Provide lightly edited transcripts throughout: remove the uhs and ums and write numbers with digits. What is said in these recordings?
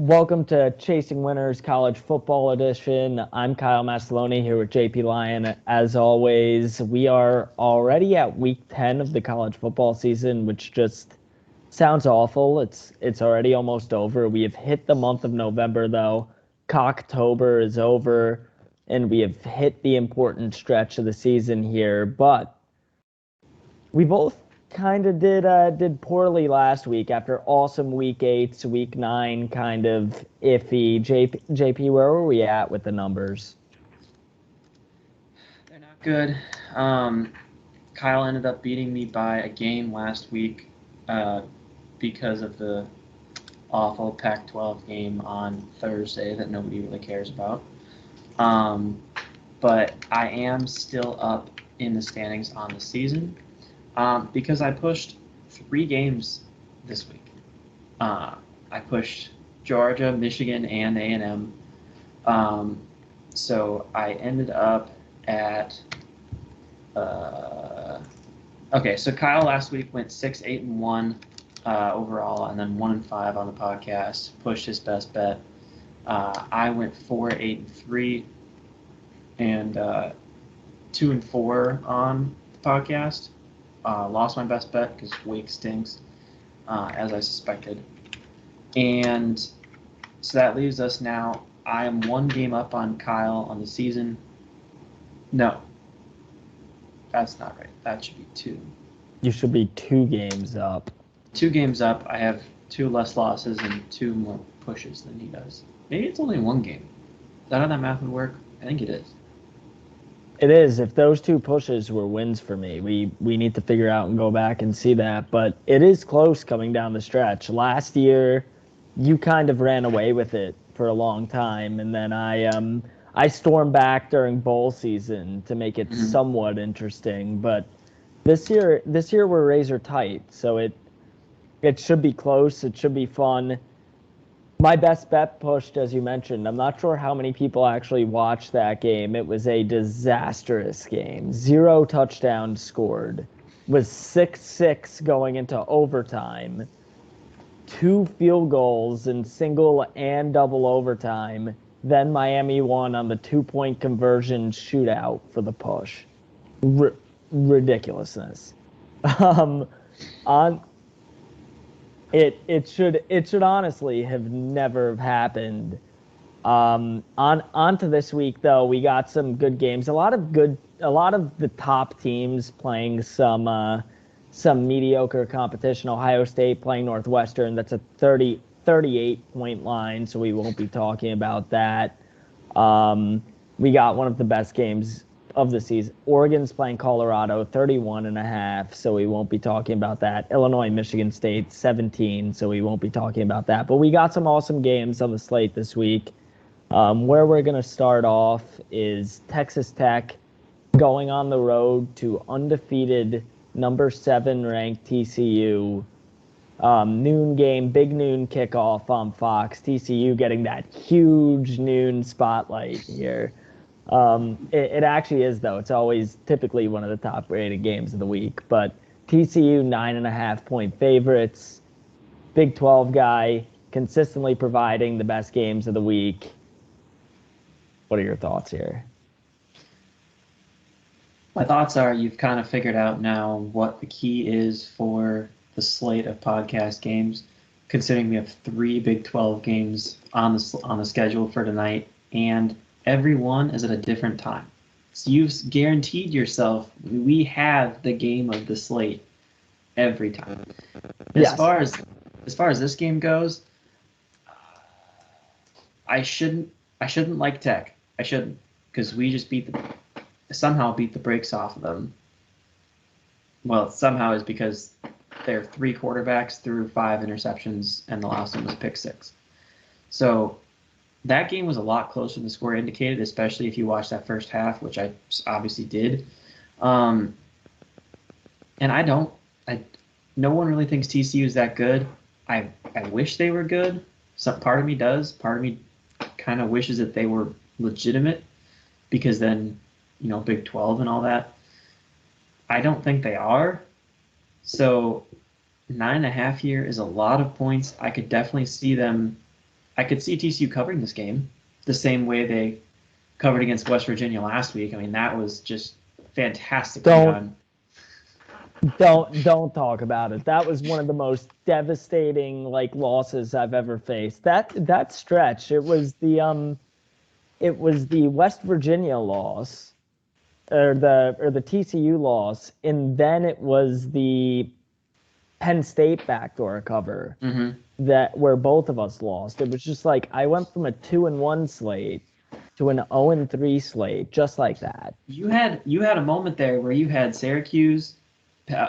Welcome to Chasing Winners College Football Edition. I'm Kyle Mastelloni here with JP Lyon. As always, we are already at week 10 of the college football season, which just sounds awful. It's already almost over. We have hit the month of November, though. Cocktober is over, and we have hit the important stretch of the season here. But we both kind of did poorly last week after awesome week 8s, week 9 kind of iffy. JP, where were we at with the numbers? They're not good. Kyle ended up beating me by a game last week because of the awful Pac-12 game on Thursday that nobody really cares about. But I am still up in the standings on the season. Because I pushed 3 games this week. I pushed Georgia, Michigan, and A&M. So I ended up at okay. So Kyle last week went 6-8-1 overall, and then 1-5 on the podcast. Pushed his best bet. I went 4-8-3 and 2-4 on the podcast. Lost my best bet because Wake stinks, as I suspected. And so that leaves us now. I am 1 game up on Kyle on the season. No, that's not right. That should be 2. You should be 2 games up. 2 games up. I have 2 less losses and 2 more pushes than he does. Maybe it's only 1 game. Is that how that math would work? I think it is. It is. If those 2 pushes were wins for me, we need to figure out and go back and see that. But it is close coming down the stretch. Last year, you kind of ran away with it for a long time, and then I stormed back during bowl season to make it somewhat interesting. But this year we're razor tight, so it should be close. It should be fun. My best bet pushed, as you mentioned. I'm not sure how many people actually watched that game. It was a disastrous game. 0 touchdowns scored. Was 6-6 going into overtime. 2 field goals in single and double overtime. Then Miami won on the 2-point conversion shootout for the push. Ridiculousness. It should honestly have never happened. On to this week though, we got some good games. A lot of the top teams playing some mediocre competition. Ohio State playing Northwestern. That's a 38-point line, so we won't be talking about that. We got one of the best games of the season. Oregon's playing Colorado, 31.5, so we won't be talking about that. Illinois, Michigan State, 17, so we won't be talking about that. But we got some awesome games on the slate this week. Where we're going to start off is Texas Tech going on the road to undefeated number 7 ranked TCU. Noon game, big noon kickoff on Fox. TCU getting that huge noon spotlight here. It actually is, though. It's always typically one of the top rated games of the week. But TCU 9.5-point favorites. Big 12 guy, consistently providing the best games of the week. What are your thoughts here? My thoughts are you've kind of figured out now what the key is for the slate of podcast games, considering we have 3 Big 12 games on the schedule for tonight, and every one is at a different time. So you've guaranteed yourself we have the game of the slate every time. As far as this game goes, I shouldn't like Tech. I shouldn't, because we just somehow beat the brakes off of them. Well, somehow is because their 3 quarterbacks threw 5 interceptions, and the last one was pick 6. So that game was a lot closer than the score indicated, especially if you watched that first half, which I obviously did. And no one really thinks TCU is that good. I wish they were good. Some part of me does. Part of me kind of wishes that they were legitimate, because then, Big 12 and all that. I don't think they are. So 9.5 here is a lot of points. I could definitely see them I could see TCU covering this game the same way they covered against West Virginia last week. I mean, that was just fantastic. Don't talk about it. That was one of the most devastating losses I've ever faced. That stretch, it was the West Virginia loss or the TCU loss, and then it was the Penn State backdoor cover that where both of us lost. It was just like I went from a 2-1 slate to an 0-3 slate, just like that. You had a moment there where you had Syracuse,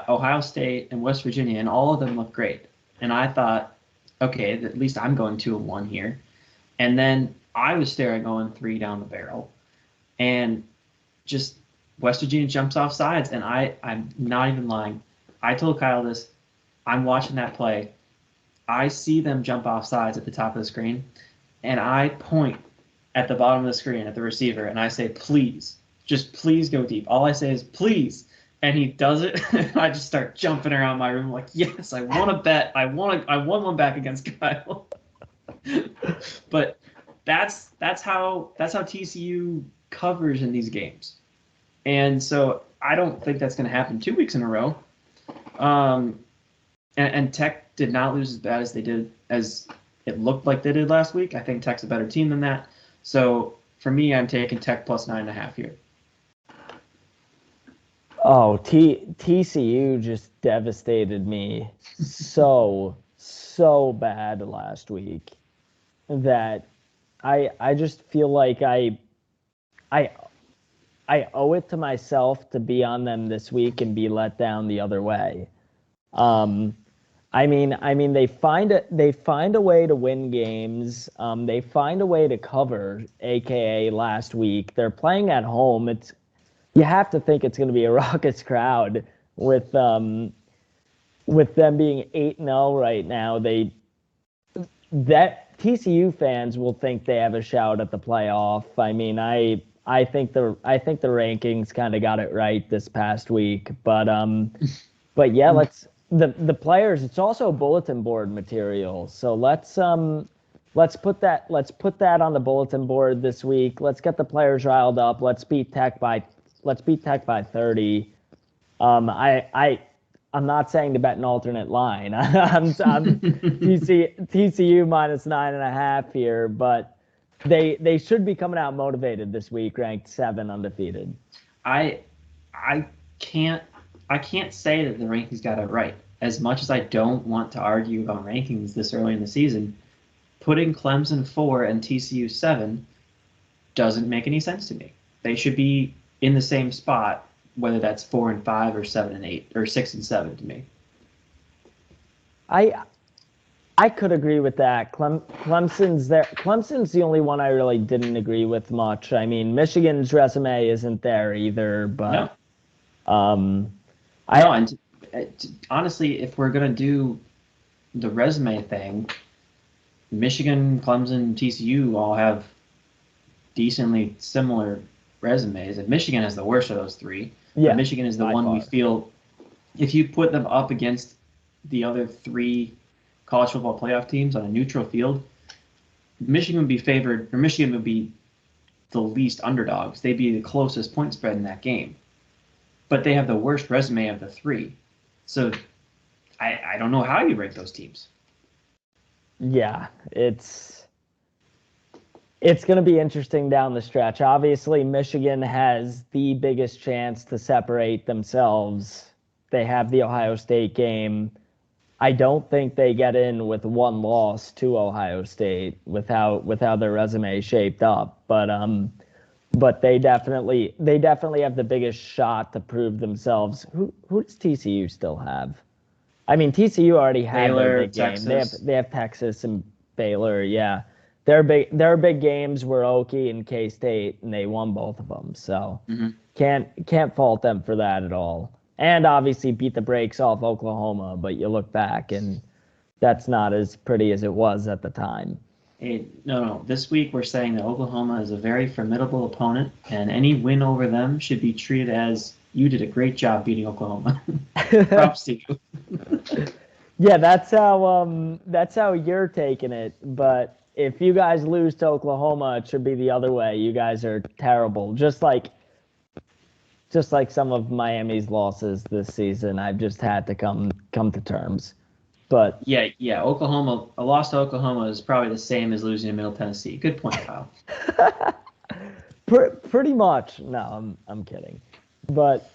Ohio State, and West Virginia, and all of them looked great. And I thought, okay, at least I'm going 2-1 here. And then I was staring 0-3 down the barrel, and just West Virginia jumps off sides, and I'm not even lying. I told Kyle this. I'm watching that play. I see them jump off sides at the top of the screen, and I point at the bottom of the screen at the receiver, and I say, please, just please go deep. All I say is, please. And he does it, and I just start jumping around my room like, yes, I want to bet. I won one back against Kyle. But that's how TCU covers in these games. And so I don't think that's going to happen 2 weeks in a row. And Tech did not lose as bad as they did, as it looked like they did last week. I think Tech's a better team than that. So for me, I'm taking Tech plus 9.5 here. Oh, TCU just devastated me so bad last week that I just feel like I owe it to myself to be on them this week and be let down the other way. I mean, they find a way to win games. They find a way to cover, aka last week. They're playing at home. You have to think it's going to be a raucous crowd with them being 8-0 right now. That TCU fans will think they have a shout at the playoff. I mean, I think the rankings kind of got it right this past week, but yeah, the players. It's also bulletin board material, so let's put that on the bulletin board this week. Let's get the players riled up. Let's beat Tech by 30. I'm not saying to bet an alternate line. I'm TCU minus 9.5 here, but they should be coming out motivated this week, ranked 7 undefeated. I can't say that the rankings got it right. As much as I don't want to argue about rankings this early in the season, putting Clemson 4 and TCU 7 doesn't make any sense to me. They should be in the same spot, whether that's 4 and 5 or 7 and 8 or 6 and 7 to me. I could agree with that. Clemson's there. Clemson's the only one I really didn't agree with much. I mean, Michigan's resume isn't there either, but honestly, if we're gonna do the resume thing, Michigan, Clemson, TCU all have decently similar resumes, and Michigan has the worst of those three. Yeah, but Michigan is the one we feel, if you put them up against the other 3 college football playoff teams on a neutral field, Michigan would be favored, or Michigan would be the least underdogs. They'd be the closest point spread in that game. But they have the worst resume of the 3. So I don't know how you rank those teams. Yeah, it's going to be interesting down the stretch. Obviously, Michigan has the biggest chance to separate themselves. They have the Ohio State game. I don't think they get in with one loss to Ohio State with how their resume shaped up. But they definitely have the biggest shot to prove themselves. Who does TCU still have? I mean, TCU already had their big game. They have Texas and Baylor. Yeah, their big games were Okie and K-State, and they won both of them. So can't fault them for that at all. And obviously beat the brakes off Oklahoma, but you look back and that's not as pretty as it was at the time. Hey, no. This week we're saying that Oklahoma is a very formidable opponent, and any win over them should be treated as you did a great job beating Oklahoma. Props to you. Yeah, that's how you're taking it. But if you guys lose to Oklahoma, it should be the other way. You guys are terrible. Just like some of Miami's losses this season, I've just had to come to terms. But yeah, Oklahoma, a loss to Oklahoma is probably the same as losing to Middle Tennessee. Good point, Kyle. Pretty much. No, I'm kidding. But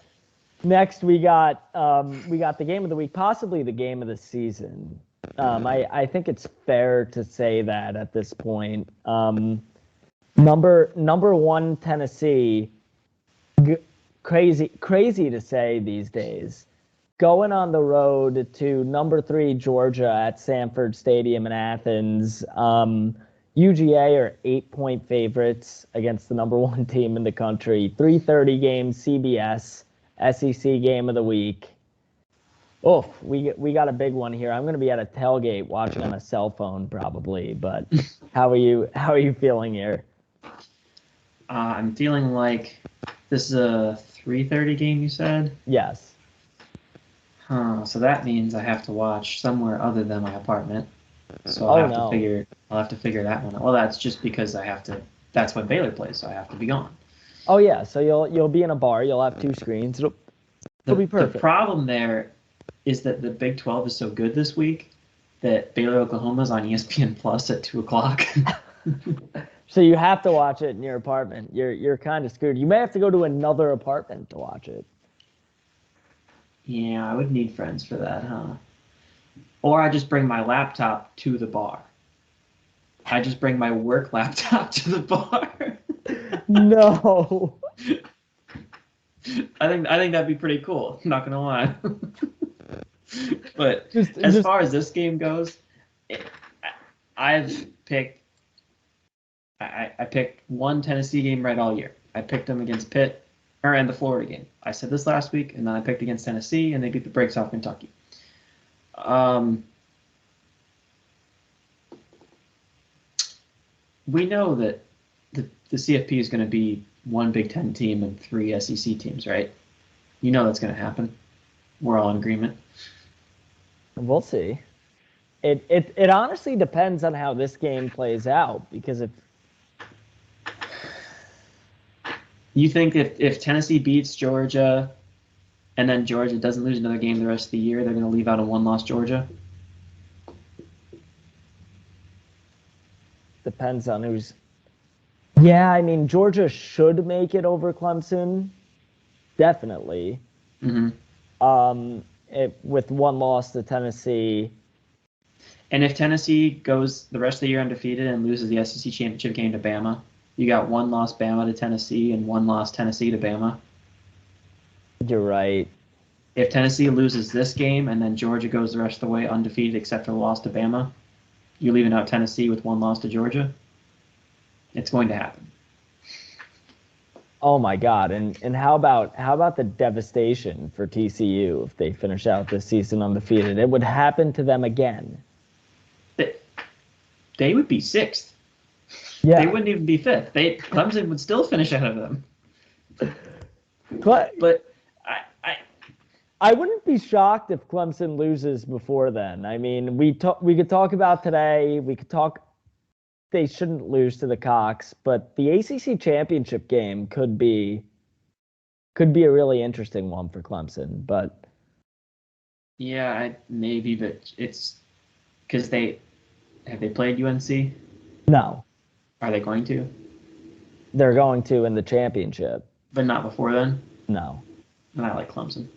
next we got the game of the week, possibly the game of the season. I think it's fair to say that at this point. Number one Tennessee, crazy to say these days, going on the road to number 3 Georgia at Sanford Stadium in Athens. UGA are 8-point favorites against the number 1 team in the country. 3:30 game, CBS, SEC game of the week. Oof, we got a big one here. I'm going to be at a tailgate watching on a cell phone probably, but how are you feeling here? I'm feeling like this is a 3:30 game, you said? Yes. So that means I have to watch somewhere other than my apartment. So I'll have to figure that one out. Well, that's just because that's when Baylor plays, so I have to be gone. Oh yeah, so you'll be in a bar, you'll have 2 screens. It'll be perfect. The problem there is that the Big 12 is so good this week that Baylor Oklahoma is on ESPN Plus at 2:00. So you have to watch it in your apartment. You're kind of screwed. You may have to go to another apartment to watch it. Yeah, I would need friends for that, huh? Or I just bring my laptop to the bar. I just bring my work laptop to the bar. No. I think that'd be pretty cool. Not gonna lie. But as far as this game goes, I picked one Tennessee game right all year. I picked them against Pitt, and the Florida game. I said this last week, and then I picked against Tennessee, and they beat the brakes off Kentucky. We know that the CFP is going to be 1 Big Ten team and 3 SEC teams, right? You know that's going to happen. We're all in agreement. We'll see. It honestly depends on how this game plays out, because if you think if Tennessee beats Georgia and then Georgia doesn't lose another game the rest of the year, they're going to leave out a 1-loss Georgia? Depends on who's. Yeah, I mean, Georgia should make it over Clemson. Definitely. Mm-hmm. With 1 loss to Tennessee. And if Tennessee goes the rest of the year undefeated and loses the SEC championship game to Bama, you got 1 loss Bama to Tennessee and 1 loss Tennessee to Bama. You're right. If Tennessee loses this game and then Georgia goes the rest of the way undefeated except for the loss to Bama, you're leaving out Tennessee with 1 loss to Georgia. It's going to happen. Oh my God! And how about the devastation for TCU if they finish out this season undefeated? It would happen to them again. They would be 6th. Yeah. They wouldn't even be 5th. Clemson would still finish ahead of them. But I wouldn't be shocked if Clemson loses before then. I mean, we could talk about today. We could talk. They shouldn't lose to the Cox, but the ACC championship game could be a really interesting one for Clemson. But yeah, maybe, but it's because have they played UNC? No. Are they going to? They're going to in the championship. But not before then? No. And I like Clemson.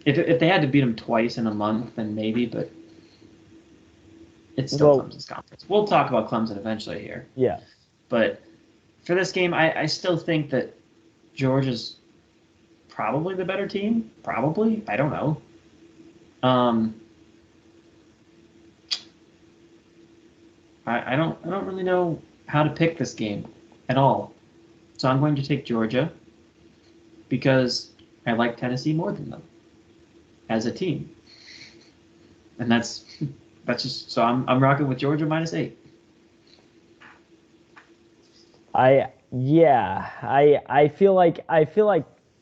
If they had to beat them twice in a month, then maybe, but it's still Clemson's conference. We'll talk about Clemson eventually here. Yeah. But for this game, I still think that Georgia's probably the better team. Probably. I don't know. I don't really know how to pick this game at all. So I'm going to take Georgia because I like Tennessee more than them as a team. And that's just so I'm rocking with Georgia -8. I feel like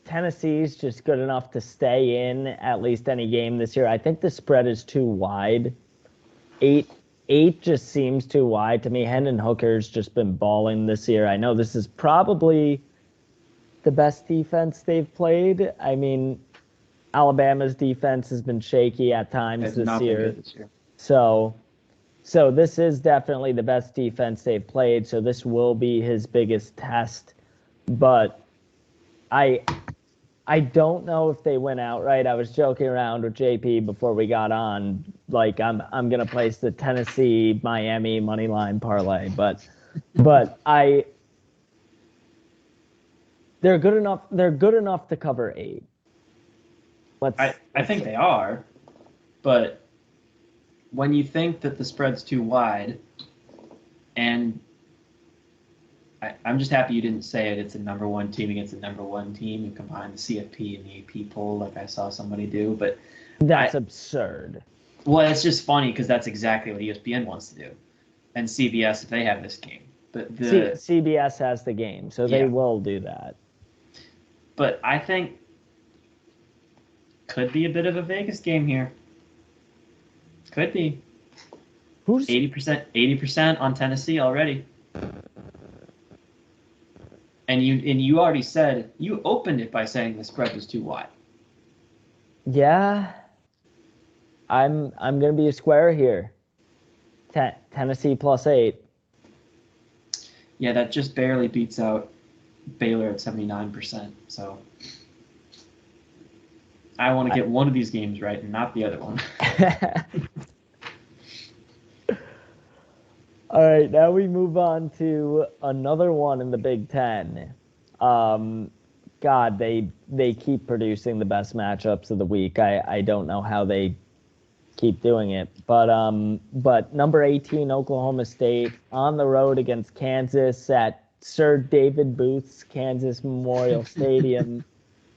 Tennessee's just good enough to stay in at least any game this year. I think the spread is too wide. 8 8 just seems too wide to me. Hendon Hooker's just been balling this year. I know this is probably the best defense they've played. I mean, Alabama's defense has been shaky at times It's this not been year. good this year. So this is definitely the best defense they've played. So this will be his biggest test. But I don't know if they win outright. I was joking around with JP before we got on. Like I'm gonna place the Tennessee Miami money line parlay, but they're good enough. They're good enough to cover 8. I think they are, but when you think that the spread's too wide, and I'm just happy you didn't say it. It's a number 1 team against a number 1 team and combine the CFP and the AP poll like I saw somebody do. But that's absurd. Well, it's just funny because that's exactly what ESPN wants to do, and CBS if they have this game. But CBS has the game, so they will do that. But I think could be a bit of a Vegas game here. Could be. Who's 80% on Tennessee already. And you already said you opened it by saying the spread was too wide. Yeah. I'm gonna be a square here. Tennessee plus 8. Yeah, that just barely beats out Baylor at 79%. So I want to get one of these games right and not the other one. All right, now we move on to another one in the Big Ten. God, they keep producing the best matchups of the week. I don't know how they keep doing it, but number 18 Oklahoma State on the road against Kansas at Sir David Booth's Kansas Memorial Stadium.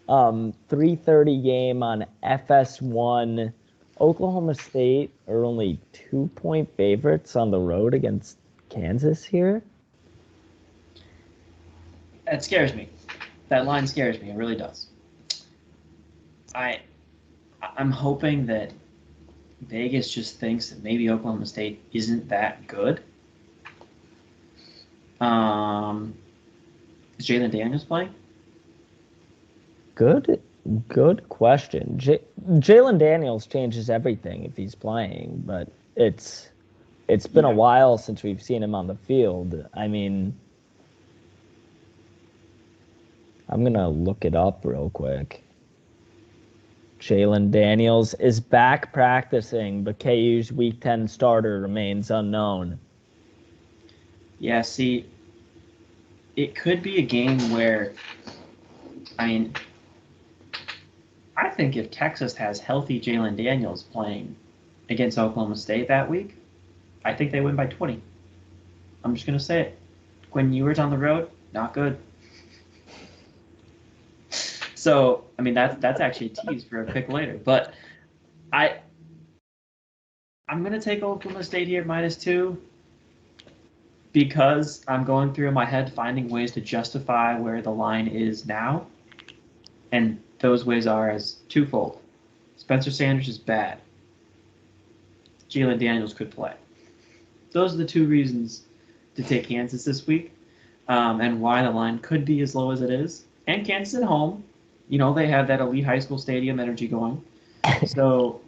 3:30 game on FS1. Oklahoma State are only 2-point favorites on the road against Kansas here. That scares me. That line scares me. It really does. I'm hoping that Vegas just thinks that maybe Oklahoma State isn't that good. Is Jalen Daniels playing? Good question. Jalen Daniels changes everything if he's playing, but it's been a while since we've seen him on the field. I mean, I'm going to look it up real quick. Jalen Daniels is back practicing, but KU's Week 10 starter remains unknown. Yeah, see, it could be a game where, I think if Texas has healthy Jalen Daniels playing against Oklahoma State that week, I think they win by 20. I'm just going to say it. Quinn Ewers on the road, not good. So, that's actually a tease for a pick later. But I'm going to take Oklahoma State here -2 because I'm going through in my head finding ways to justify where the line is now. And those ways are as twofold. Spencer Sanders is bad. Jalen Daniels could play. Those are the 2 reasons to take Kansas this week, and why the line could be as low as it is. And Kansas at home, they have that elite high school stadium energy going. So,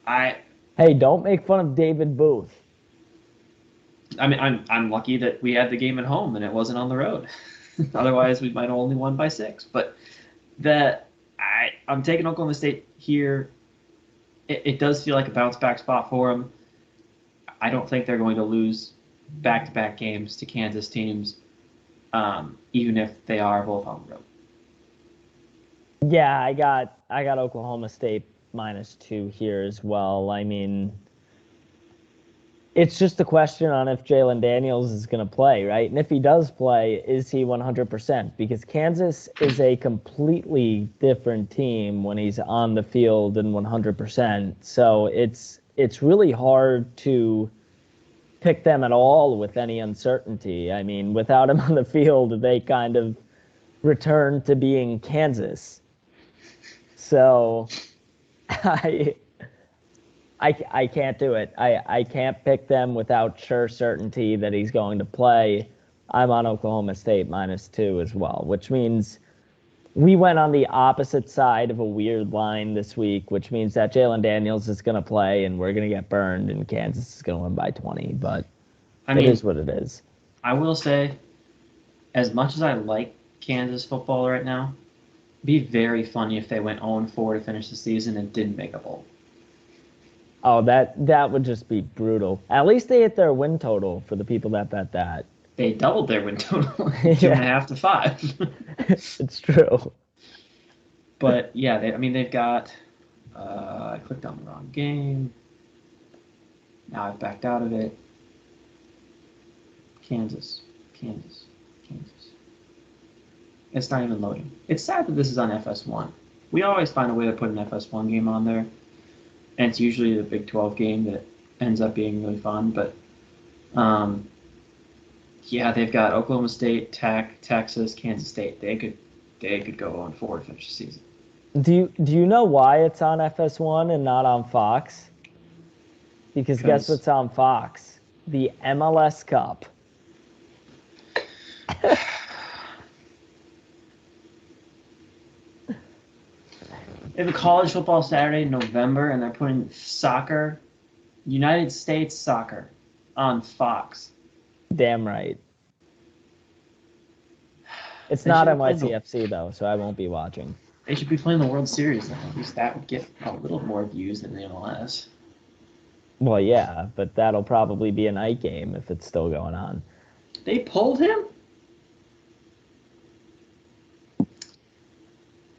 Hey, don't make fun of David Booth. I'm lucky that we had the game at home and it wasn't on the road. Otherwise, we might have only won by 6. But I'm taking Oklahoma State here. It does feel like a bounce back spot for them. I don't think they're going to lose back-to-back games to Kansas teams, even if they are both on the road. Yeah, I got Oklahoma State -2 here as well. I mean, it's just a question on if Jalen Daniels is going to play, right? And if he does play, is he 100%? Because Kansas is a completely different team when he's on the field and 100%. So it's really hard to pick them at all with any uncertainty. I mean, without him on the field, they kind of return to being Kansas. So I I can't do it. I can't pick them without sure certainty that he's going to play. I'm on Oklahoma State -2 as well, which means we went on the opposite side of a weird line this week, which means that Jalen Daniels is going to play and we're going to get burned and Kansas is going to win by 20. But it is what it is. I will say, as much as I like Kansas football right now, it'd be very funny if they went 0-4 to finish the season and didn't make a bowl. Oh, that would just be brutal. At least they hit their win total for the people that bet that. They doubled their win total, 2.5 to 5. It's true. But yeah, they've got. I clicked on the wrong game. Now I've backed out of it. Kansas. It's not even loading. It's sad that this is on FS1. We always find a way to put an FS1 game on there, and it's usually the Big 12 game that ends up being really fun. But yeah, they've got Oklahoma State, Tech, Texas, Kansas State. They could go 0-4 to finish the season. Do you know why it's on FS1 and not on Fox? Because guess what's on Fox? The MLS Cup. They have a college football Saturday in November, and they're putting soccer, United States soccer, on Fox. Damn right. It's not NYCFC, though, so I won't be watching. They should be playing the World Series, then. At least that would get a little more views than the MLS. Well, yeah, but that'll probably be a night game if it's still going on. They pulled him?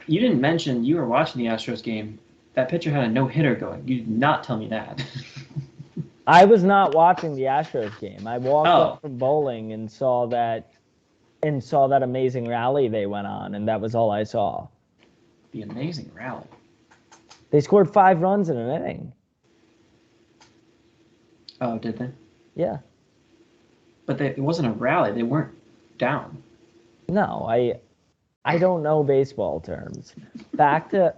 You didn't mention you were watching the Astros game. That pitcher had a no-hitter going. You did not tell me that. I was not watching the Astros game. I walked up from bowling and saw that amazing rally they went on, and that was all I saw. The amazing rally. They scored 5 runs in an inning. Oh, did they? Yeah. But it wasn't a rally. They weren't down. No, I don't know baseball terms. Back to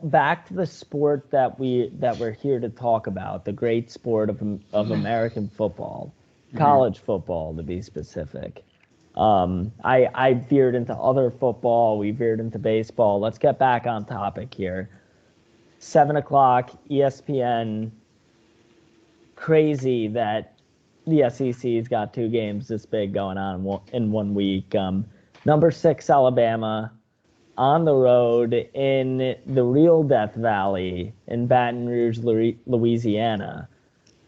the sport that we're here to talk about, the great sport of American football, college football to be specific. I veered into other football. We veered into baseball. Let's get back on topic here. 7:00 ESPN. Crazy that the SEC's got 2 games this big going on in 1 week. Number 6 Alabama on the road in the real Death Valley in Baton Rouge, Louisiana,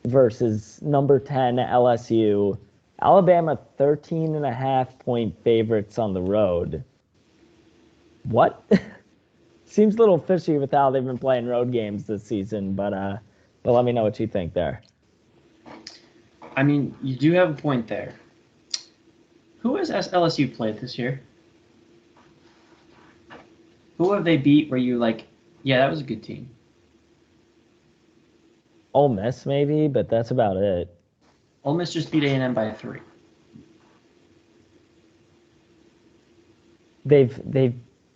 versus number 10 LSU. Alabama 13.5-point favorites on the road. What? Seems a little fishy with how they've been playing road games this season, but let me know what you think there. I mean, you do have a point there. Who has LSU played this year? Who have they beat where you like, yeah, that was a good team? Ole Miss maybe, but that's about it. Ole Miss just beat A&M by 3.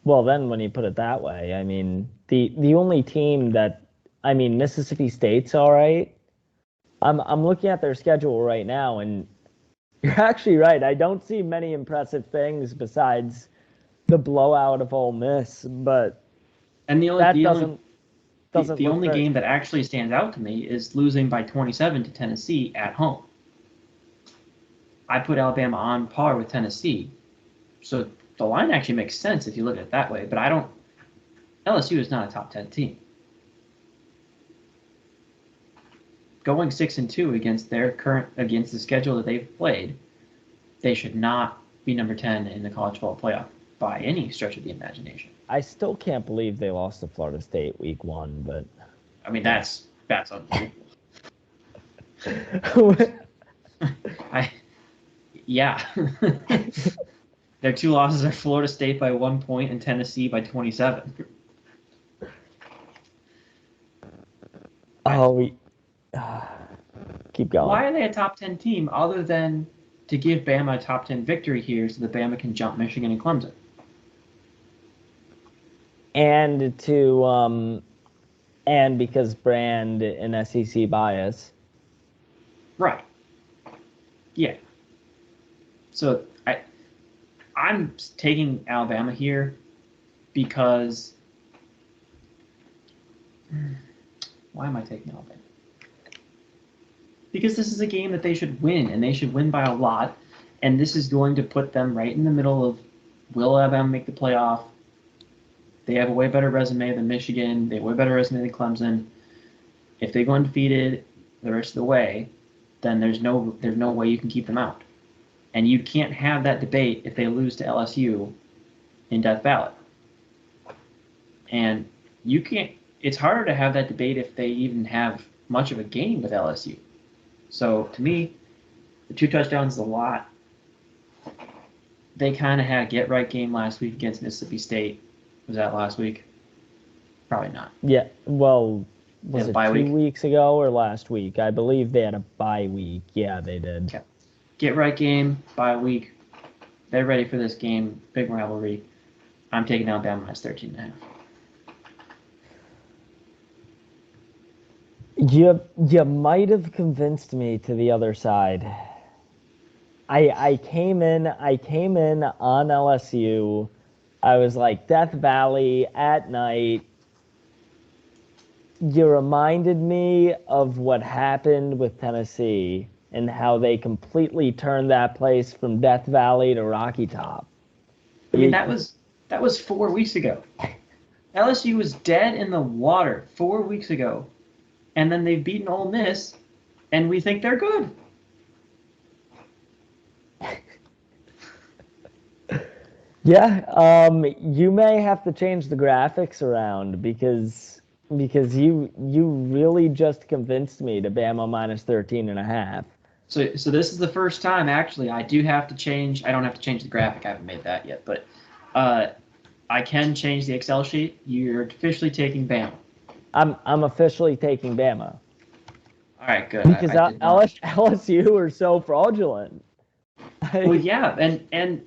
Well, then when you put it that way, I mean, the only team that, I mean, Mississippi State's all right. I'm looking at their schedule right now, and you're actually right. I don't see many impressive things besides the blowout of Ole Miss, but the only good. game that actually stands out to me is losing by 27 to Tennessee at home. I put Alabama on par with Tennessee, so the line actually makes sense if you look at it that way. But LSU is not a top 10 team. Going 6-2 against the schedule that they've played, they should not be number 10 in the college football playoff by any stretch of the imagination. I still can't believe they lost to Florida State week 1, but I mean that's unbelievable. Yeah. Their 2 losses are Florida State by 1 point and Tennessee by 27. Keep going. Why are they a top 10 team other than to give Bama a top 10 victory here so that Bama can jump Michigan and Clemson? And to And because brand and SEC bias. Right. Yeah. So I'm taking Alabama here because why am I taking Alabama? Because this is a game that they should win, and they should win by a lot. And this is going to put them right in the middle of, will Alabama make the playoff? They have a way better resume than Michigan. They have a way better resume than Clemson. If they go undefeated the rest of the way, then there's no way you can keep them out. And you can't have that debate if they lose to LSU in Death Valley. And you can't. It's harder to have that debate if they even have much of a game with LSU. So to me, the 2 touchdowns is a lot. They kind of had a get-right game last week against Mississippi State. Was that last week? Probably not. Yeah, well, was it 2 week? weeks ago or last week? I believe they had a bye week. Yeah, they did. Okay. Get-right game, bye week. They're ready for this game. Big rivalry. I'm taking Alabama minus 13.5. You might have convinced me to the other side. I came in on LSU. I was like, Death Valley at night. You reminded me of what happened with Tennessee and how they completely turned that place from Death Valley to Rocky Top. I mean, that was 4 weeks ago. LSU was dead in the water 4 weeks ago. And then they've beaten Ole Miss, and we think they're good. Yeah, you may have to change the graphics around because you really just convinced me to Bama minus 13.5. So this is the first time, actually, I do have to change. I don't have to change the graphic. I haven't made that yet. But I can change the Excel sheet. You're officially taking Bama. I'm officially taking Bama. All right, good. Because LSU are so fraudulent. Well, yeah, and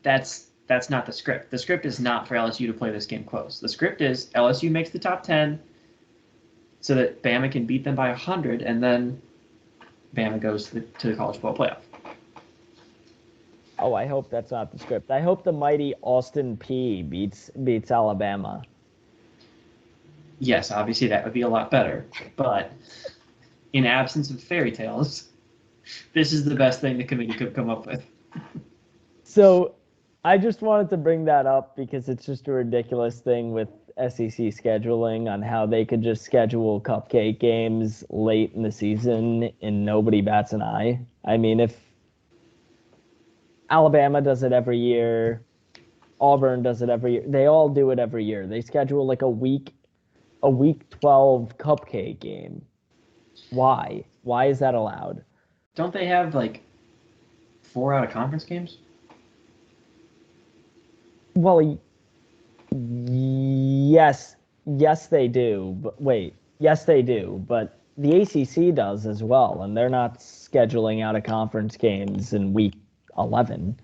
that's not the script. The script is not for LSU to play this game close. The script is LSU makes the top 10 so that Bama can beat them by 100, and then Bama goes to the college football playoff. Oh, I hope that's not the script. I hope the mighty Austin Peay beats Alabama. Yes, obviously that would be a lot better, but in absence of fairy tales, this is the best thing the committee could come up with. So I just wanted to bring that up because it's just a ridiculous thing with SEC scheduling on how they could just schedule cupcake games late in the season and nobody bats an eye. I mean, if Alabama does it every year, Auburn does it every year, they all do it every year. They schedule like a week 12 cupcake game. Why? Why is that allowed? Don't they have like 4 out of conference games? Well, yes, they do. But wait, yes, they do. But the ACC does as well, and they're not scheduling out of conference games in week 11.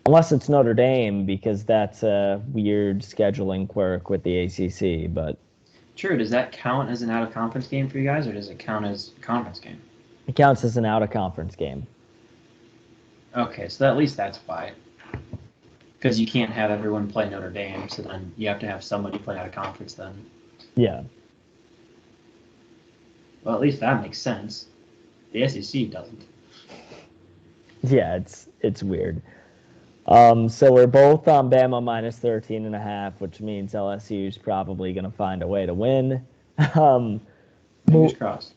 Unless it's Notre Dame, because that's a weird scheduling quirk with the ACC. But sure, does that count as an out of conference game for you guys, or does it count as a conference game? It counts as an out of conference game. Okay, so at least that's why. Because you can't have everyone play Notre Dame, so then you have to have somebody play out of conference then. Yeah. Well, at least that makes sense. The SEC doesn't. Yeah, it's weird. So we're both on Bama minus 13.5, which means LSU is probably going to find a way to win. Fingers crossed.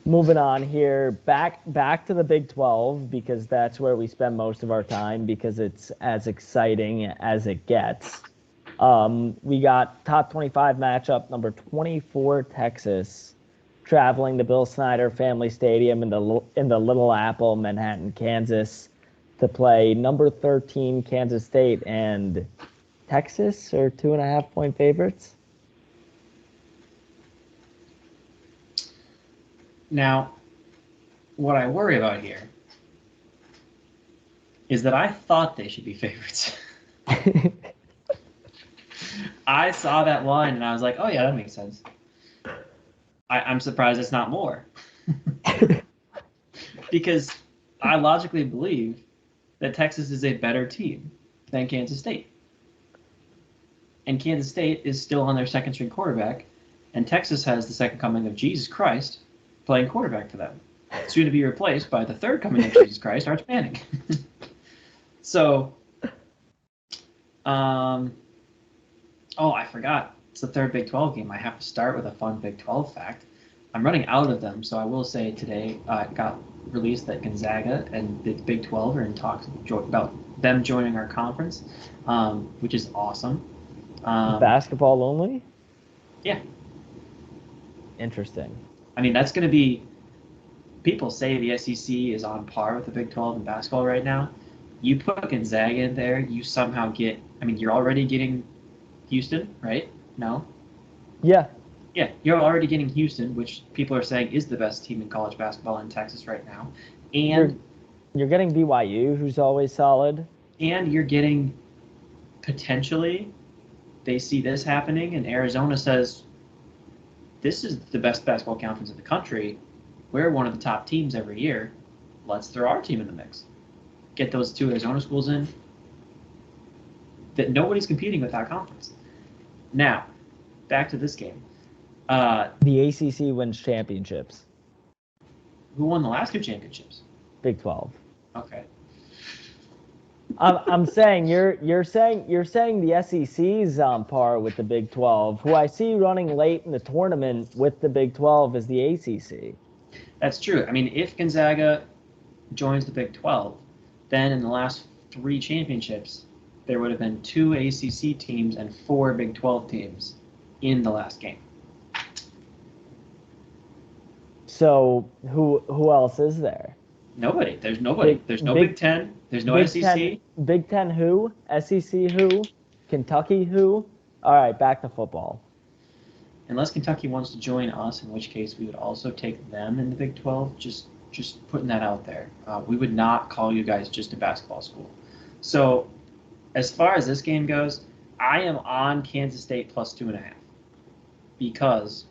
Moving on here, back to the Big 12 because that's where we spend most of our time because it's as exciting as it gets. We got top 25 matchup, number 24 Texas, traveling to Bill Snyder Family Stadium in the Little Apple, Manhattan, Kansas, to play number 13 Kansas State, and Texas are 2.5-point favorites. Now, what I worry about here is that I thought they should be favorites. I saw that line and I was like, oh yeah, that makes sense. I'm surprised it's not more. Because I logically believe that Texas is a better team than Kansas State. And Kansas State is still on their second string quarterback, and Texas has the second coming of Jesus Christ playing quarterback for them, soon to be replaced by the third coming of Jesus Christ, Arch Manning. So, oh, I forgot. It's the third Big 12 game. I have to start with a fun Big 12 fact. I'm running out of them, so I will say today it got released that Gonzaga and the Big 12 are in talks about them joining our conference, which is awesome. Basketball only? Yeah. Interesting. I mean, that's going to be – people say the SEC is on par with the Big 12 in basketball right now. You put Gonzaga in there, you somehow get – I mean, you're already getting Houston, right? No? Yeah. Yeah, you're already getting Houston, which people are saying is the best team in college basketball in Texas right now. And you're getting BYU, who's always solid. And you're getting potentially – they see this happening, and Arizona says, this is the best basketball conference in the country. We're one of the top teams every year. Let's throw our team in the mix. Get those two Arizona schools in. That nobody's competing with our conference. Now, back to this game. The ACC wins championships. Who won the last two championships? Big 12. Okay. I'm saying you're saying the SEC's on par with the Big 12. Who I see running late in the tournament with the Big 12 is the ACC. That's true. I mean, if Gonzaga joins the Big 12, then in the last 3 championships, there would have been 2 ACC teams and 4 Big 12 teams in the last game. So who else is there? Nobody. There's nobody. There's no Big 10. There's no SEC. Big 10 who? SEC who? Kentucky who? All right, back to football. Unless Kentucky wants to join us, in which case we would also take them in the Big 12. Just putting that out there. We would not call you guys just a basketball school. So as far as this game goes, I am on Kansas State plus 2.5 because,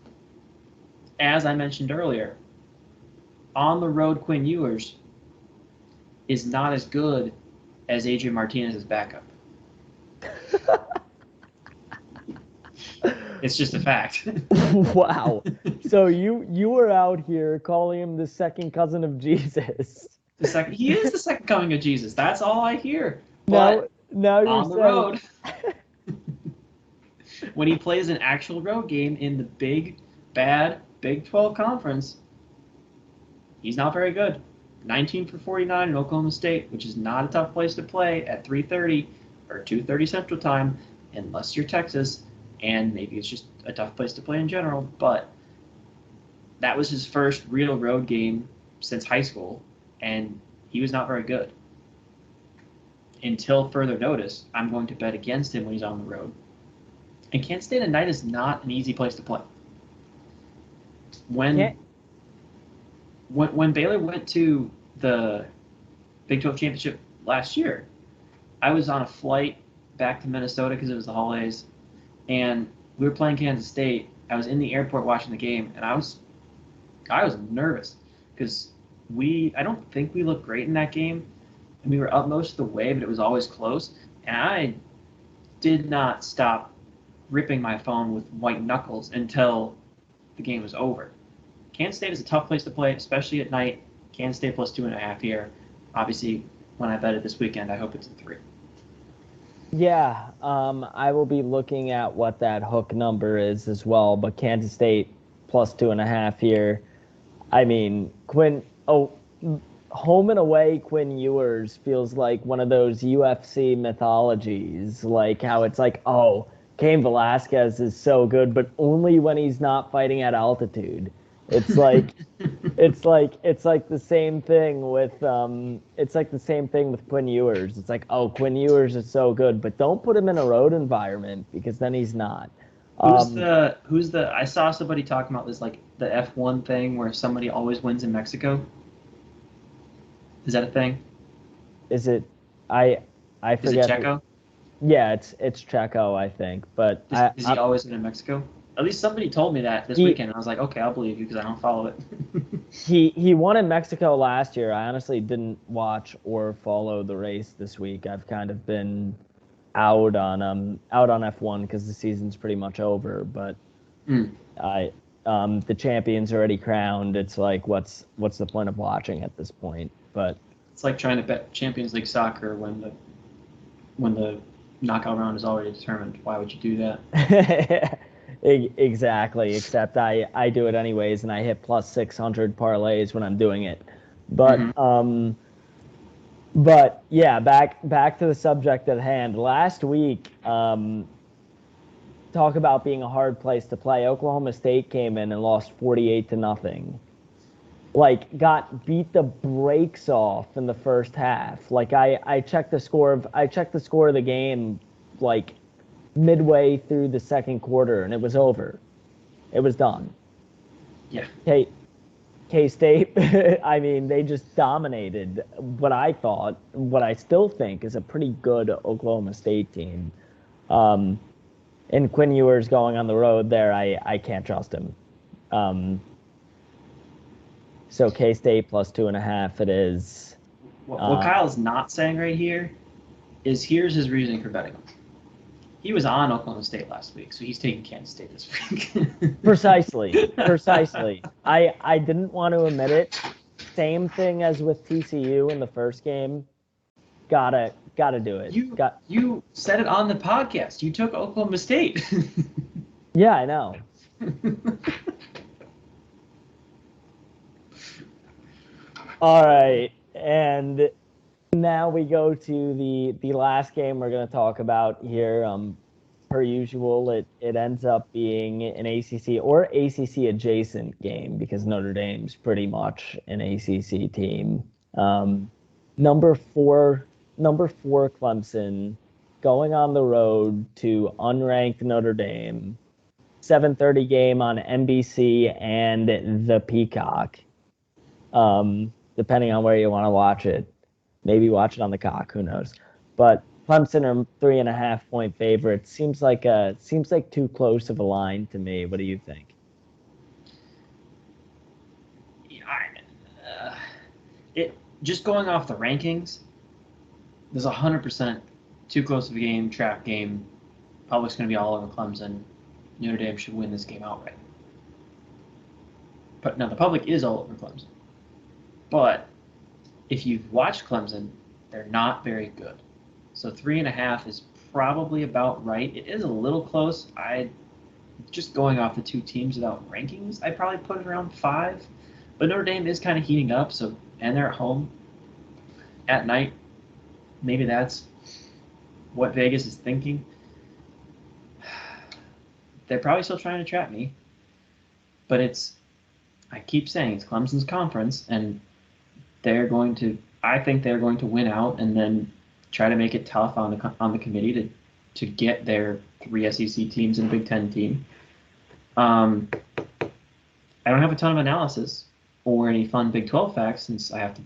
as I mentioned earlier, on the road Quinn Ewers is not as good as Adrian Martinez's backup. It's just a fact. Wow. So you were out here calling him the second cousin of Jesus. He is the second coming of Jesus. That's all I hear. But now you're on the road, when he plays an actual road game in the big, bad Big 12 conference, he's not very good. 19 for 49 in Oklahoma State, which is not a tough place to play at 3:30 or 2:30 Central Time, unless you're Texas, and maybe it's just a tough place to play in general. But that was his first real road game since high school, and he was not very good. Until further notice, I'm going to bet against him when he's on the road. And Kansas State at night is not an easy place to play. When Baylor went to the Big 12 championship last year, I was on a flight back to Minnesota because it was the holidays, and we were playing Kansas State. I was in the airport watching the game, and I was nervous because I don't think we looked great in that game, and we were up most of the way, but it was always close, and I did not stop ripping my phone with white knuckles until the game was over. Kansas State is a tough place to play, especially at night. Kansas State plus 2.5 here. Obviously, when I bet it this weekend, I hope it's a 3. Yeah, I will be looking at what that hook number is as well, but Kansas State plus 2.5 here. I mean, home and away Quinn Ewers feels like one of those UFC mythologies, like how it's like, oh, Cain Velasquez is so good, but only when he's not fighting at altitude. It's like it's like the same thing with Quinn Ewers. It's like, oh, Quinn Ewers is so good, but don't put him in a road environment because then he's not. Who's the I saw somebody talking about this, like the F1 thing where somebody always wins in Mexico. Is that a thing? Is it I forget. Is it Checo? Yeah, it's Checo, I think. But Is he always in Mexico? At least somebody told me that this weekend. And I was like, okay, I'll believe you because I don't follow it. he won in Mexico last year. I honestly didn't watch or follow the race this week. I've kind of been out on F1 because the season's pretty much over. But the champion's already crowned. It's like what's the point of watching at this point? But it's like trying to bet Champions League soccer when the knockout round is already determined. Why would you do that? Exactly, except I do it anyways, and I hit plus 600 parlays when I'm doing it. But yeah, back to the subject at hand. Last week, talk about being a hard place to play. Oklahoma State came in and lost 48-0. Like, got beat the brakes off in the first half. Like, I checked the score of the game like midway through the second quarter, and it was over. It was done. Yeah. K-State, I mean, they just dominated what I still think is a pretty good Oklahoma State team. And Quinn Ewers going on the road there, I can't trust him. So K-State plus 2.5 it is. What Kyle's not saying right here is here's his reasoning for betting him. He was on Oklahoma State last week, so he's taking Kansas State this week. Precisely. I didn't want to admit it. Same thing as with TCU in the first game. Gotta do it. You said it on the podcast. You took Oklahoma State. Yeah, I know. All right, and now we go to the last game we're going to talk about here. Per usual, it ends up being an ACC or ACC adjacent game because Notre Dame's pretty much an ACC team. Number four Clemson going on the road to unranked Notre Dame. 7:30 game on NBC and the Peacock. Depending on where you want to watch it. Maybe watch it on the Cock, who knows. But Clemson are 3.5-point favorites. Seems like too close of a line to me. What do you think? Just going off the rankings, there's 100% too close of a game, trap game. Public's going to be all over Clemson. Notre Dame should win this game outright. But now the public is all over Clemson. But if you've watched Clemson, they're not very good. So 3.5 is probably about right. It is a little close. Just going off the two teams without rankings, I'd probably put it around 5. But Notre Dame is kind of heating up, and they're at home at night. Maybe that's what Vegas is thinking. They're probably still trying to trap me. But I keep saying it's Clemson's conference, and I think they're going to win out and then try to make it tough on the committee to get their 3 SEC teams and a Big Ten team. I don't have a ton of analysis or any fun Big 12 facts since I have to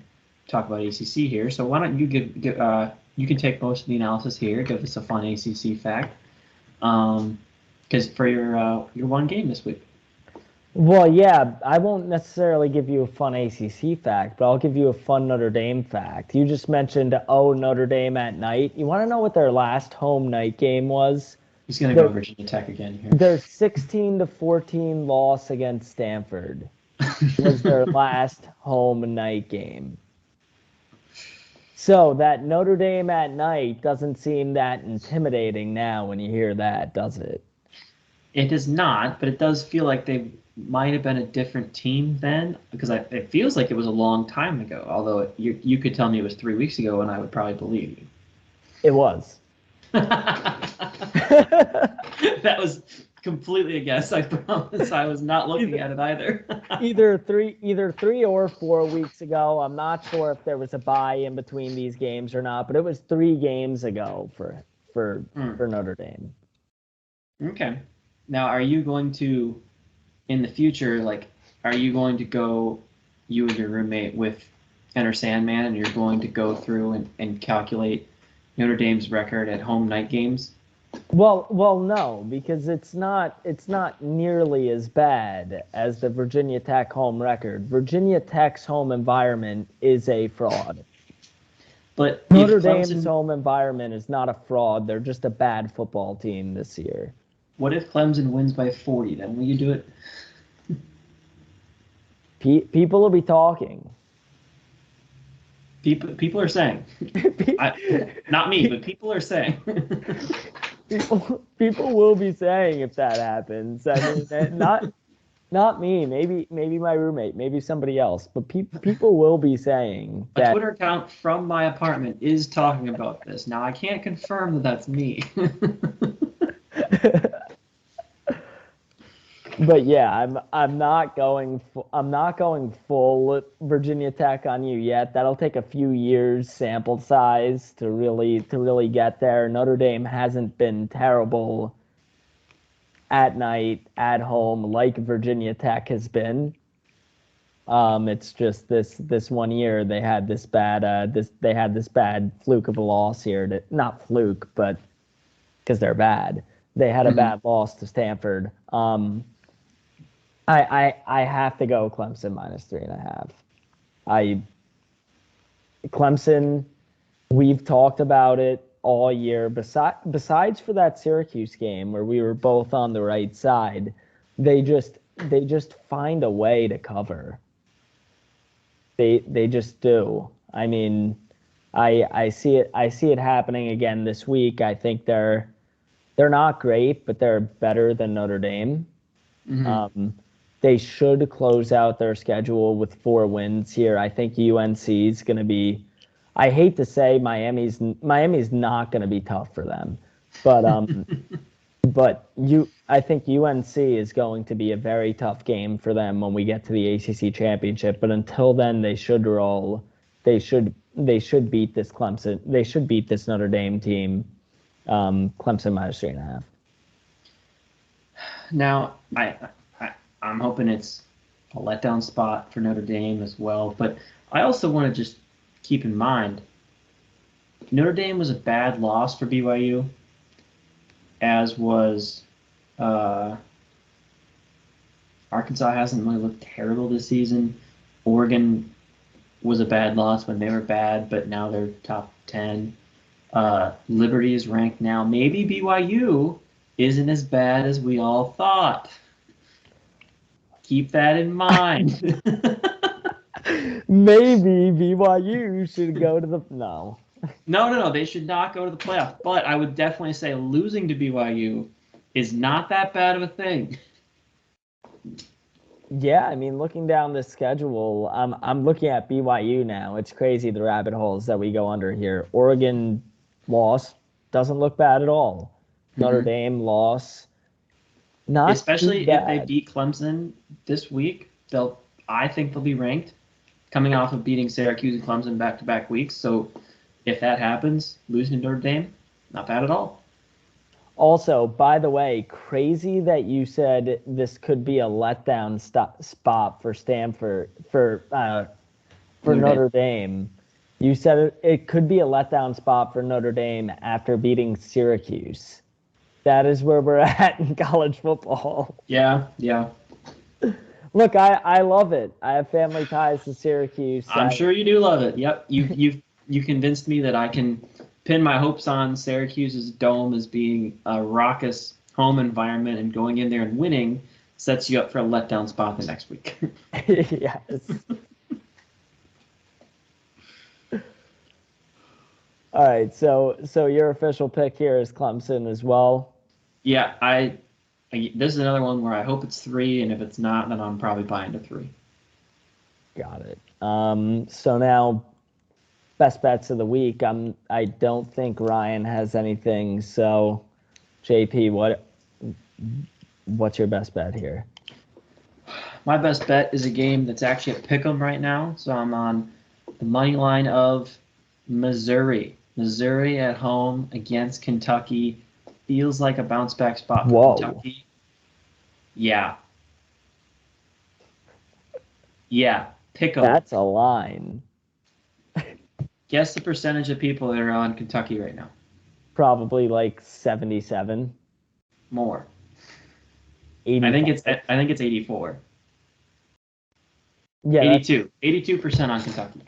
talk about ACC here. So why don't you you can take most of the analysis here, give us a fun ACC fact, because for your one game this week. Well, yeah, I won't necessarily give you a fun ACC fact, but I'll give you a fun Notre Dame fact. You just mentioned, Notre Dame at night. You want to know what their last home night game was? He's going to go Virginia Tech again here. Their 16-14 loss against Stanford was their last home night game. So that Notre Dame at night doesn't seem that intimidating now when you hear that, does it? It does not, but it does feel like they might have been a different team then, because it feels like it was a long time ago. Although you could tell me it was 3 weeks ago, and I would probably believe you. It was. That was completely a guess. I promise. I was not looking at it either. either 3 or 4 weeks ago. I'm not sure if there was a bye in between these games or not, but it was 3 games ago for Notre Dame. Okay. Now, are you going to, in the future, are you going to go, you and your roommate, with Enter Sandman, and you're going to go through and calculate Notre Dame's record at home night games? Well, no, because it's not nearly as bad as the Virginia Tech home record. Virginia Tech's home environment is a fraud. But if Notre Dame's Clemson, home environment is not a fraud. They're just a bad football team this year. what if Clemson wins by 40? Then will you do it? People will be talking. People are saying, not me, but people are saying. People will be saying if that happens. I mean, not me. Maybe my roommate. Maybe somebody else. But people will be saying A that. Twitter account from my apartment is talking about this. Now I can't confirm that that's me. But yeah, I'm not going full Virginia Tech on you yet. That'll take a few years sample size to really get there. Notre Dame hasn't been terrible at night at home like Virginia Tech has been. It's just this one year they had this bad fluke of a loss here. Not fluke, but because they're bad. They had a bad loss to Stanford. I have to go Clemson -3.5. Clemson, we've talked about it all year. Besides for that Syracuse game where we were both on the right side, they just find a way to cover. They just do. I mean, I see it happening again this week. I think they're not great, but they're better than Notre Dame. They should close out their schedule with 4 wins here. I think UNC is going to be. I hate to say Miami's not going to be tough for them, but I think UNC is going to be a very tough game for them when we get to the ACC championship. But until then, they should roll. They should beat this Clemson. They should beat this Notre Dame team. Clemson -3.5. Now I'm hoping it's a letdown spot for Notre Dame as well. But I also want to just keep in mind Notre Dame was a bad loss for BYU, as was Arkansas hasn't really looked terrible this season. Oregon was a bad loss when they were bad, but now they're top 10. Liberty is ranked now. Maybe BYU isn't as bad as we all thought. Keep that in mind. Maybe BYU should go to the no. No. They should not go to the playoff. But I would definitely say losing to BYU is not that bad of a thing. Yeah, I mean, looking down the schedule, I'm looking at BYU now. It's crazy the rabbit holes that we go under here. Oregon loss doesn't look bad at all. Notre Dame loss. Not especially if they beat Clemson this week. I think they'll be ranked, coming off of beating Syracuse and Clemson back-to-back weeks. So if that happens, losing to Notre Dame, not bad at all. Also, by the way, crazy that you said this could be a letdown spot for Stanford for Notre Dame. You said it could be a letdown spot for Notre Dame after beating Syracuse. That is where we're at in college football. Yeah. Look, I love it. I have family ties to Syracuse. I'm sure you do love it. Yep, you convinced me that I can pin my hopes on Syracuse's dome as being a raucous home environment, and going in there and winning sets you up for a letdown spot the next week. Yes. All right, so your official pick here is Clemson as well. Yeah, this is another one where I hope it's 3, and if it's not, then I'm probably buying to 3. Got it. So now, best bets of the week. I don't think Ryan has anything. So, JP, what's your best bet here? My best bet is a game that's actually at Pick'em right now. So I'm on the money line of Missouri. Missouri at home against Kentucky. Feels like a bounce back spot for Kentucky. Yeah, pick 'em. That's a line. Guess the percentage of people that are on Kentucky right now. Probably like 77. More. 85. I think it's 84. Yeah, 82. 82% on Kentucky.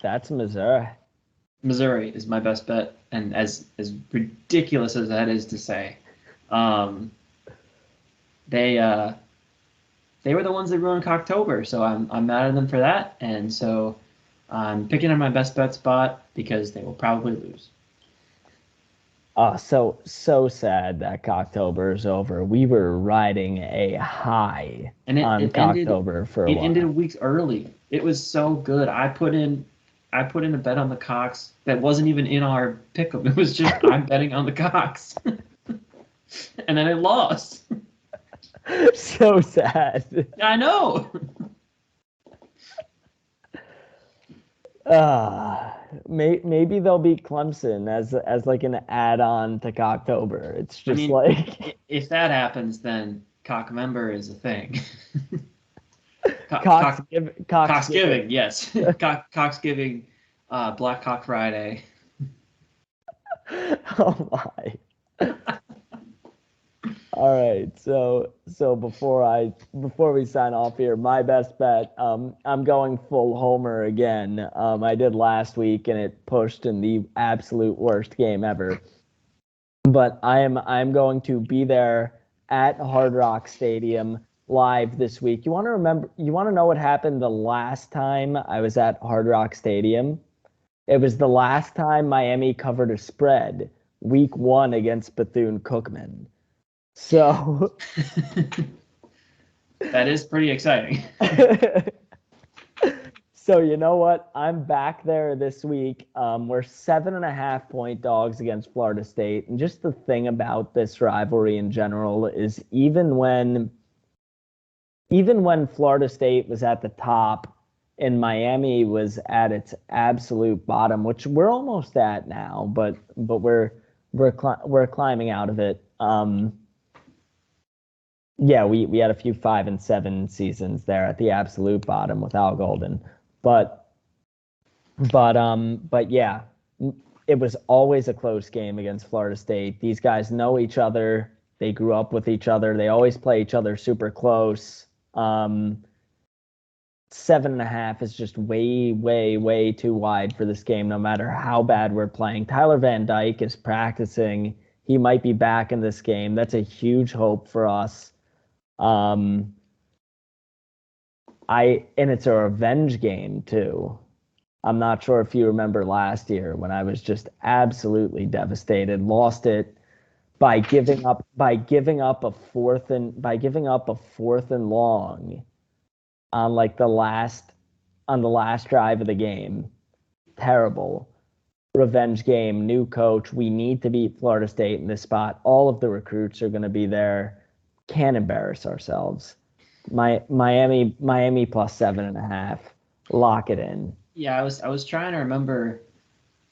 That's Missouri. Missouri is my best bet, and as ridiculous as that is to say, they were the ones that ruined Cocktober, so I'm mad at them for that, and so I'm picking on my best bet spot because they will probably lose. So sad that Cocktober is over. We were riding a high And on it ended Cocktober for a it while. ended weeks early. It was so good. I put in a bet on the Cox that wasn't even in our pick'em. It was just I'm betting on the Cox, and then it lost. So sad. I know. Maybe they'll beat Clemson as like an add-on to Cocktober. It's just I mean, like if that happens, then cock member is a thing. Coxgiving. Yes. Coxgiving, Black Cock Friday. Oh my. All right, so before we sign off here, my best bet, I'm going full homer again. I did last week and it pushed in the absolute worst game ever. But I'm going to be there at Hard Rock Stadium live this week. You want to know what happened the last time I was at Hard Rock Stadium? It was the last time Miami covered a spread, week 1 against Bethune-Cookman. So that is pretty exciting. So you know what? I'm back there this week. We're 7.5 point dogs against Florida State. And just the thing about this rivalry in general is even when Florida State was at the top and Miami was at its absolute bottom, which we're almost at now, but we're climbing out of it. Yeah, we had a few 5 and 7 seasons there at the absolute bottom with Al Golden. But yeah, it was always a close game against Florida State. These guys know each other. They grew up with each other. They always play each other super close. 7.5 is just way too wide for this game, no matter how bad we're playing. Tyler Van Dyke is practicing. He might be back in this game. That's a huge hope for us. And it's a revenge game too. I'm not sure if you remember last year when I was just absolutely devastated, lost it by giving up a fourth and long on the last drive of the game. Terrible. Revenge game, new coach. We need to beat Florida State in this spot. All of the recruits are going to be there. Can't embarrass ourselves. Miami plus 7.5. Lock it in. Yeah, I was trying to remember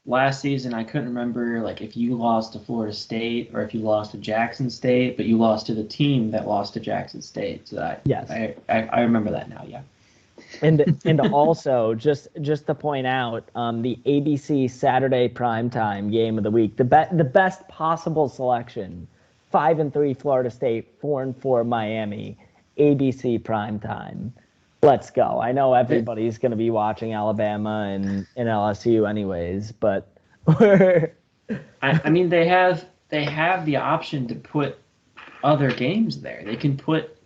last season. I couldn't remember like if you lost to Florida State or if you lost to Jackson State, but you lost to the team that lost to Jackson State. So yes, I remember that now. Yeah. And also just to point out, the ABC Saturday primetime game of the week, the best possible selection, 5-3 Florida State, 4-4 Miami, ABC primetime. Let's go. I know everybody's going to be watching Alabama and LSU anyways, but I mean they have the option to put other games there. They can put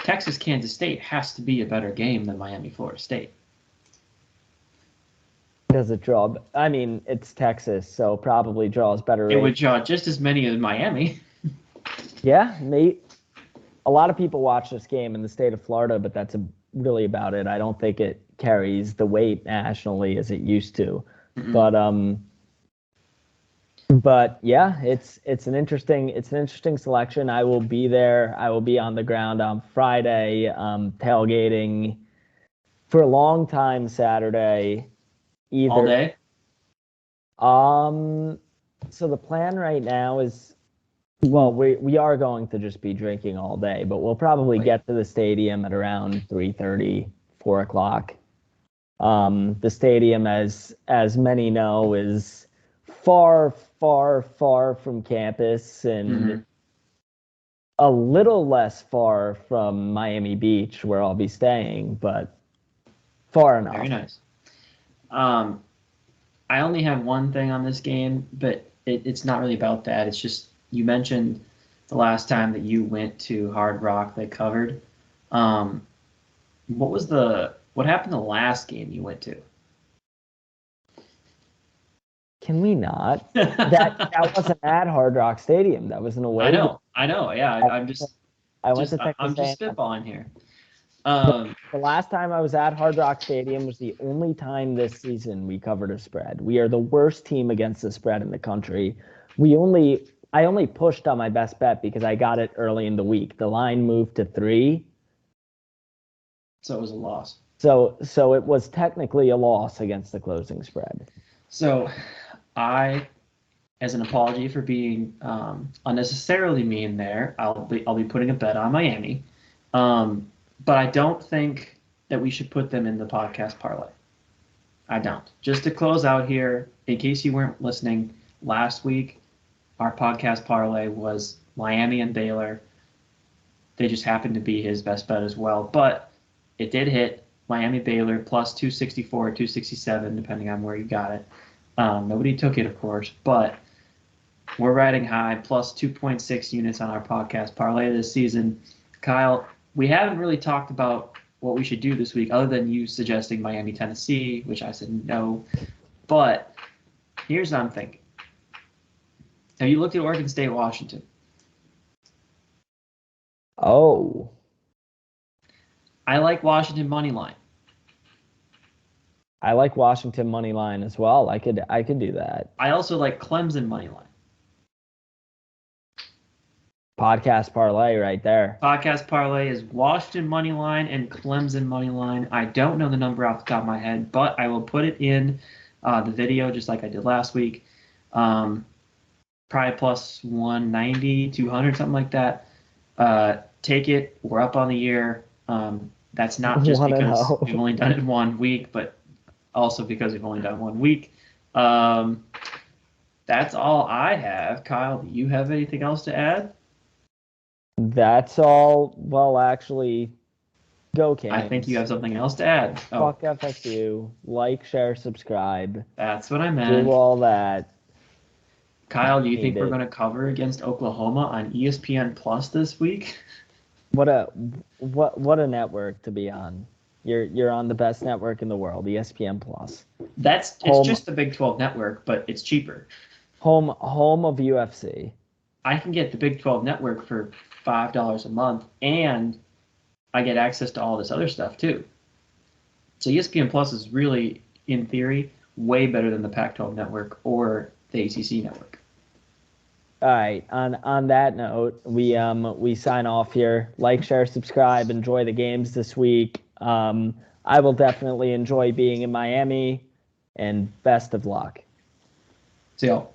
Texas Kansas State has to be a better game than Miami Florida State. Does it draw? I mean, it's Texas, so probably draws better. It would draw just as many as Miami. Yeah, a lot of people watch this game in the state of Florida, but that's really about it. I don't think it carries the weight nationally as it used to. Mm-hmm. But yeah, it's an interesting selection. I will be there. I will be on the ground on Friday, tailgating for a long time Saturday. All day? So the plan right now is, well, we are going to just be drinking all day, but we'll probably get to the stadium at around 3:30, 4 o'clock. The stadium, as many know, is far, far, far from campus and a little less far from Miami Beach, where I'll be staying, but far enough. Very nice. I only have one thing on this game, but it's not really about that. It's just you mentioned the last time that you went to Hard Rock they covered. What happened the last game you went to? Can we not? That wasn't at Hard Rock Stadium. That was an away. I know. Yeah, I'm just spitballing here. The last time I was at Hard Rock Stadium was the only time this season we covered a spread. We are the worst team against the spread in the country. I only pushed on my best bet because I got it early in the week. The line moved to 3. So it was a loss. So it was technically a loss against the closing spread. So I, as an apology for being unnecessarily mean there, I'll be putting a bet on Miami. But I don't think that we should put them in the podcast parlay. I don't. Just to close out here, in case you weren't listening, last week our podcast parlay was Miami and Baylor. They just happened to be his best bet as well. But it did hit Miami Baylor plus 264, 267, depending on where you got it. Nobody took it, of course, but we're riding high, plus 2.6 units on our podcast parlay this season. Kyle, we haven't really talked about what we should do this week other than you suggesting Miami, Tennessee, which I said no. But here's what I'm thinking. Have you looked at Oregon State, Washington? Oh. I like Washington money line. I like Washington money line as well. I could do that. I also like Clemson money line. Podcast parlay right there. Podcast parlay is Washington money line and Clemson money line. I don't know the number off the top of my head, but I will put it in the video just like I did last week. Probably plus 190, 200, something like that. Take it. We're up on the year. That's not just because we've only done it in 1 week, but also because we've only done 1 week. That's all I have. Kyle, do you have anything else to add? That's all. Well, actually, go Canes. I think you have something else to add. Fuck FSU. Like, share, subscribe. That's what I meant. Do all that. Kyle, do you think we're going to cover against Oklahoma on ESPN Plus this week? What a network to be on. You're on the best network in the world, ESPN Plus. It's just the Big 12 network, but it's cheaper. Home of UFC. I can get the Big 12 network for $5 a month, and I get access to all this other stuff too. So ESPN Plus is really, in theory, way better than the Pac-12 network or the ACC network. All right. On that note, we sign off here. Like, share, subscribe. Enjoy the games this week. I will definitely enjoy being in Miami, and best of luck. See y'all.